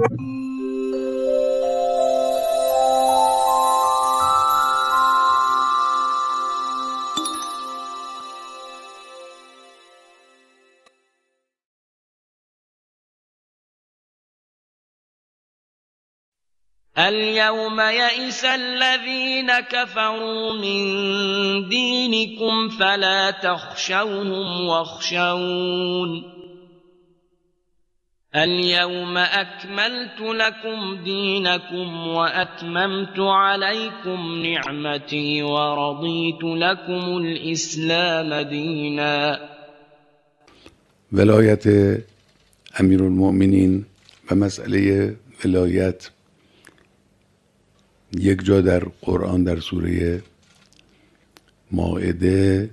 اليوم يئس الذين كفروا من دينكم فلا تخشوهم واخشون اليوم أكملت لكم دينكم وأتممت عليكم نعمتي ورضيت لكم الإسلام دينا. ولایت امیرالمؤمنین و مسئله ولایت یک جا در قرآن در سوره مائده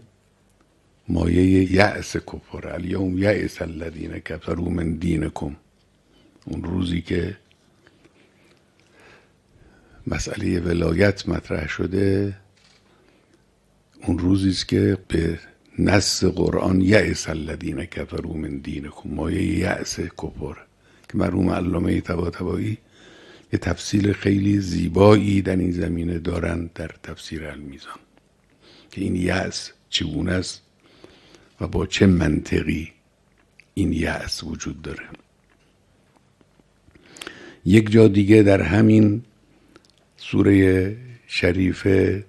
مایه یأس کفر، الیوم یأس الذین کفروا من دینکم، اون روزی که مسئله ولایت مطرح شده اون روزی است که به نص قرآن یأس الذین کفروا من دینکم، مایه یأس کفر که مرحوم علامه طباطبایی یه تفصیل خیلی زیبایی در این زمینه دارن در تفسیر المیزان که این یأس چگونه است و با چه منطقی این یأس وجود داره. یک جا دیگه در همین سوره شریفه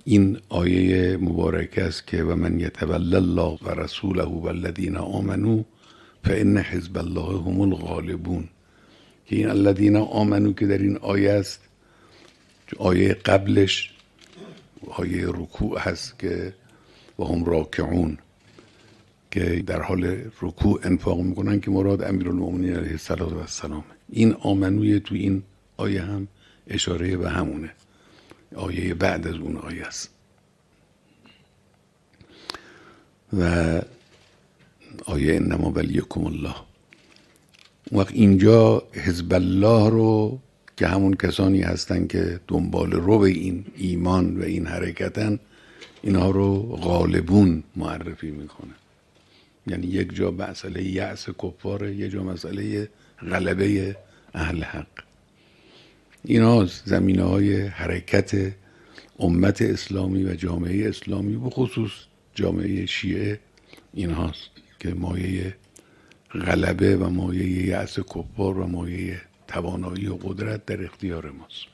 این آیه مبارکه است که و من یتولی الله و رسوله والذین آمنوا فان حزب الله هم الغالبون، که این الذین آمنو که در این آیه است، آیه قبلش آیه رکوع هست که و هم راکعون که در حال رکوع انفاق میکنن که مراد امیرالمؤمنین علیه السلام. این آمنوی تو این آیه هم اشاره به همونه، آیه بعد از اون آیه است. و آیه انما ولیکم الله، وقت اینجا حزب الله رو که همون کسانی هستن که دنبال رو این ایمان و این حرکتن، اینها رو غالبون معرفی میکنه. یعنی یک جا مسئله یأس کفاره، یک جا مسئله غلبه اهل حق. اینا زمینه های حرکت امت اسلامی و جامعه اسلامی و خصوص جامعه شیعه اینهاست که مایه غلبه و مایه یأس کفار و مایه توانایی و قدرت در اختیار ماست.